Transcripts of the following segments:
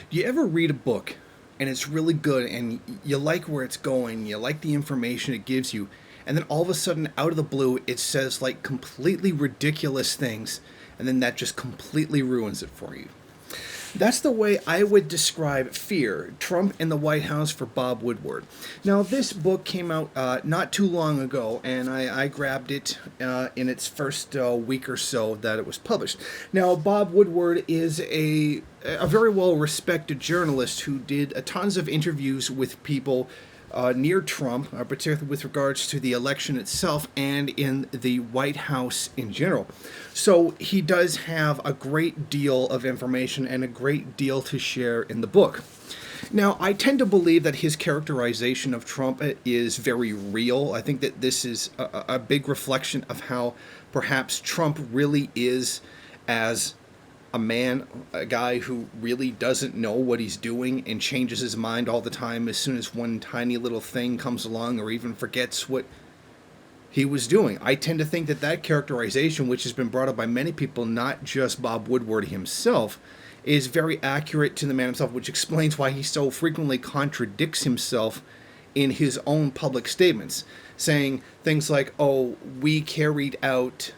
Do you ever read a book and it's really good and you like where it's going, you like the information it gives you, and then all of a sudden, out of the blue, it says like completely ridiculous things, and then that just completely ruins it for you? That's the way I would describe Fear, Trump in the White House for Bob Woodward. Now, this book came out not too long ago, and I grabbed it in its first week or so that it was published. Now, Bob Woodward is a very well respected journalist who did tons of interviews with people near Trump, particularly with regards to the election itself and in the White House in general. So he does have a great deal of information and a great deal to share in the book. Now, I tend to believe that his characterization of Trump is very real. I think that this is a big reflection of how perhaps Trump really is as a man, a guy who really doesn't know what he's doing and changes his mind all the time as soon as one tiny little thing comes along or even forgets what he was doing. I tend to think that that characterization, which has been brought up by many people, not just Bob Woodward himself, is very accurate to the man himself, which explains why he so frequently contradicts himself in his own public statements, saying things like, oh, we carried out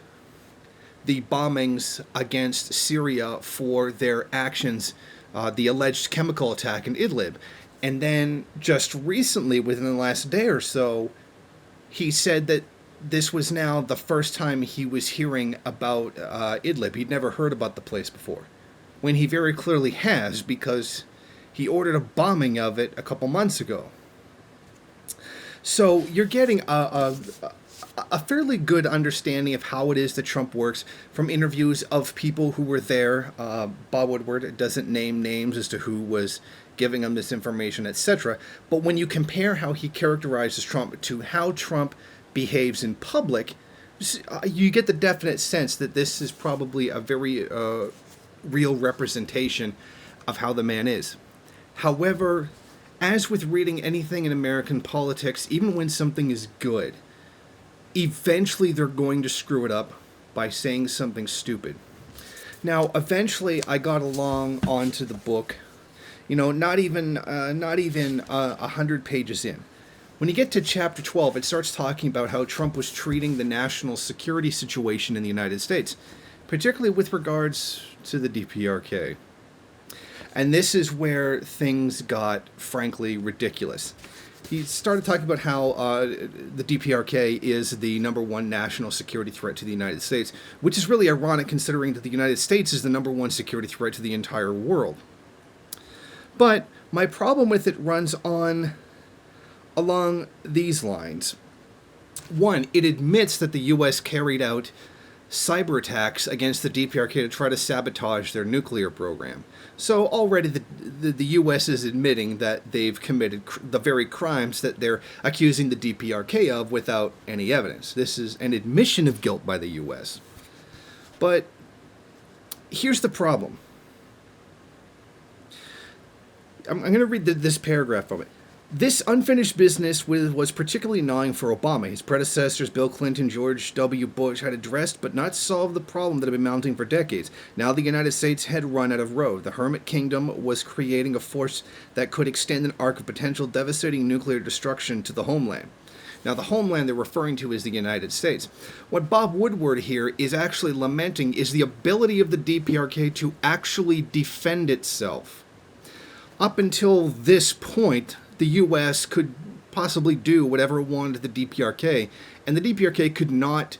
the bombings against Syria for their actions, the alleged chemical attack in Idlib. And then just recently, within the last day or so, he said that this was now the first time he was hearing about Idlib. He'd never heard about the place before, when he very clearly has, because he ordered a bombing of it a couple months ago. So you're getting a fairly good understanding of how it is that Trump works from interviews of people who were there. Bob Woodward doesn't name names as to who was giving him this information, etc. But when you compare how he characterizes Trump to how Trump behaves in public, you get the definite sense that this is probably a very real representation of how the man is. However, as with reading anything in American politics, even when something is good, eventually they're going to screw it up by saying something stupid. Now, eventually I got along onto the book, not even 100 pages in. When you get to chapter 12, it starts talking about how Trump was treating the national security situation in the United States, particularly with regards to the DPRK. And this is where things got, frankly, ridiculous. He started talking about how the DPRK is the number one national security threat to the United States, which is really ironic considering that the United States is the number one security threat to the entire world. But my problem with it runs on along these lines. One, it admits that the U.S. carried out cyber attacks against the DPRK to try to sabotage their nuclear program. So already the U.S. is admitting that they've committed the very crimes that they're accusing the DPRK of without any evidence. This is an admission of guilt by the U.S. But here's the problem. I'm going to read this paragraph from it. This unfinished business was particularly gnawing for Obama. His predecessors, Bill Clinton, George W. Bush, had addressed but not solved the problem that had been mounting for decades. Now the United States had run out of road. The Hermit Kingdom was creating a force that could extend an arc of potential devastating nuclear destruction to the homeland. Now, the homeland they're referring to is the United States. What Bob Woodward here is actually lamenting is the ability of the DPRK to actually defend itself. Up until this point, the U.S. could possibly do whatever it wanted to the DPRK, and the DPRK could not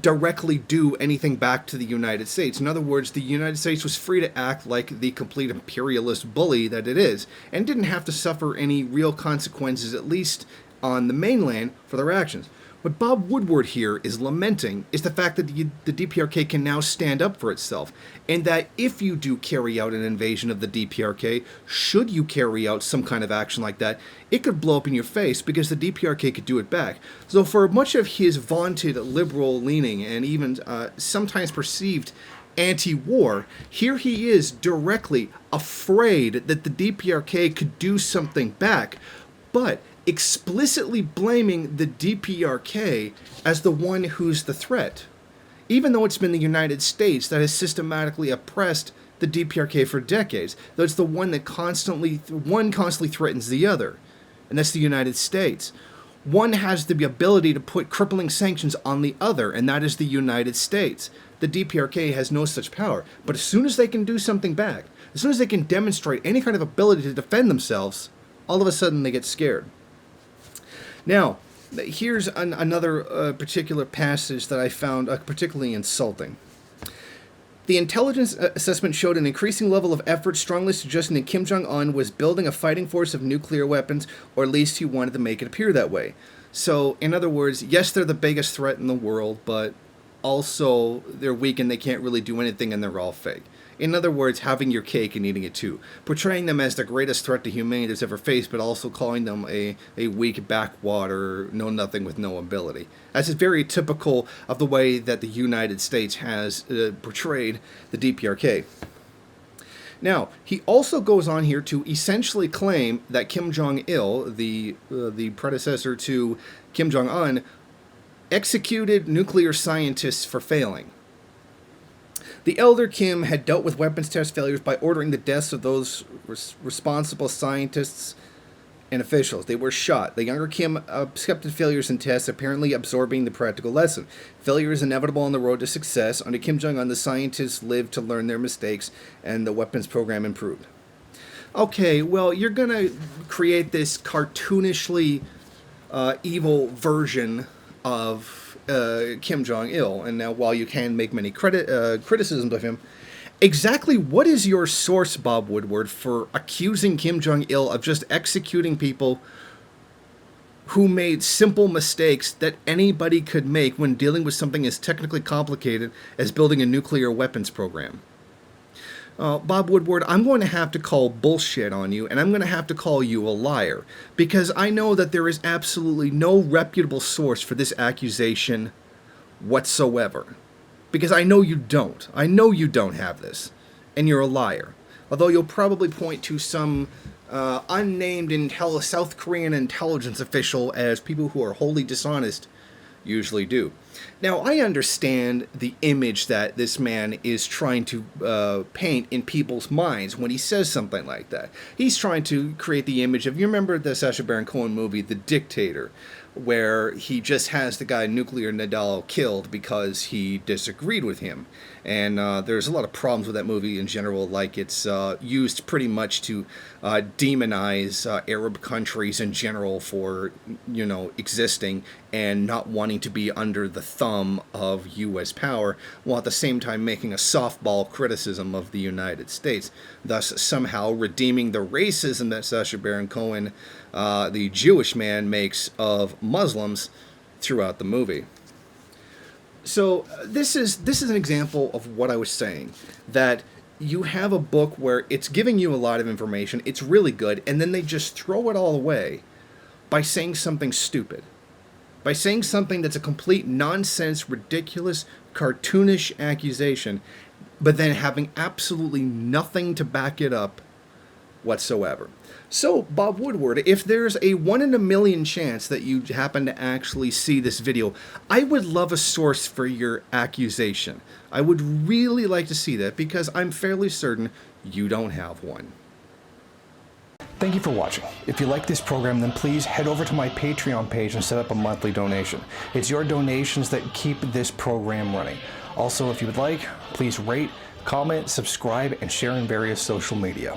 directly do anything back to the United States. In other words, the United States was free to act like the complete imperialist bully that it is, and didn't have to suffer any real consequences, at least on the mainland, for their actions. What Bob Woodward here is lamenting is the fact that the DPRK can now stand up for itself, and that if you do carry out an invasion of the DPRK, should you carry out some kind of action like that, it could blow up in your face because the DPRK could do it back. So for much of his vaunted liberal leaning and even sometimes perceived anti-war, here he is directly afraid that the DPRK could do something back, but explicitly blaming the DPRK as the one who's the threat, even though it's been the United States that has systematically oppressed the DPRK for decades. That's the one that constantly threatens the other, and that's the United States. One has the ability to put crippling sanctions on the other, and that is the United States. The DPRK has no such power. But as soon as they can do something back, as soon as they can demonstrate any kind of ability to defend themselves, all of a sudden they get scared. Now, here's another particular passage that I found particularly insulting. The intelligence assessment showed an increasing level of effort, strongly suggesting that Kim Jong-un was building a fighting force of nuclear weapons, or at least he wanted to make it appear that way. So, in other words, yes, they're the biggest threat in the world, but also they're weak and they can't really do anything and they're all fake. In other words, having your cake and eating it too. Portraying them as the greatest threat to humanity that's ever faced, but also calling them a weak backwater, know-nothing with no ability. That's very typical of the way that the United States has portrayed the DPRK. Now, he also goes on here to essentially claim that Kim Jong-il, the predecessor to Kim Jong-un, executed nuclear scientists for failing. The elder Kim had dealt with weapons test failures by ordering the deaths of those responsible scientists and officials. They were shot. The younger Kim accepted failures in tests, apparently absorbing the practical lesson. Failure is inevitable on the road to success. Under Kim Jong-un, the scientists lived to learn their mistakes, and the weapons program improved. Okay, well, you're going to create this cartoonishly evil version of Kim Jong-il, and now while you can make many criticisms of him, exactly what is your source, Bob Woodward, for accusing Kim Jong-il of just executing people who made simple mistakes that anybody could make when dealing with something as technically complicated as building a nuclear weapons program? Bob Woodward, I'm going to have to call bullshit on you, and I'm going to have to call you a liar, because I know that there is absolutely no reputable source for this accusation whatsoever. Because I know you don't. I know you don't have this, and you're a liar. Although you'll probably point to some unnamed South Korean intelligence official as people who are wholly dishonest usually do. Now, I understand the image that this man is trying to paint in people's minds when he says something like that. He's trying to create the image of, you remember the Sacha Baron Cohen movie, The Dictator, where he just has the guy Nuclear Nadal killed because he disagreed with him. And there's a lot of problems with that movie in general, like it's used pretty much to demonize Arab countries in general for, existing and not wanting to be under the thumb of U.S. power, while at the same time making a softball criticism of the United States, thus somehow redeeming the racism that Sacha Baron Cohen, the Jewish man, makes of Muslims throughout the movie. So this is an example of what I was saying, that you have a book where it's giving you a lot of information, it's really good, and then they just throw it all away by saying something stupid. By saying something that's a complete nonsense, ridiculous, cartoonish accusation, but then having absolutely nothing to back it up whatsoever. So, Bob Woodward, if there's a 1 in a million chance that you happen to actually see this video, I would love a source for your accusation. I would really like to see that, because I'm fairly certain you don't have one. Thank you for watching. If you like this program, then please head over to my Patreon page and set up a monthly donation. It's your donations that keep this program running. Also, if you would like, please rate, comment, subscribe, and share in various social media.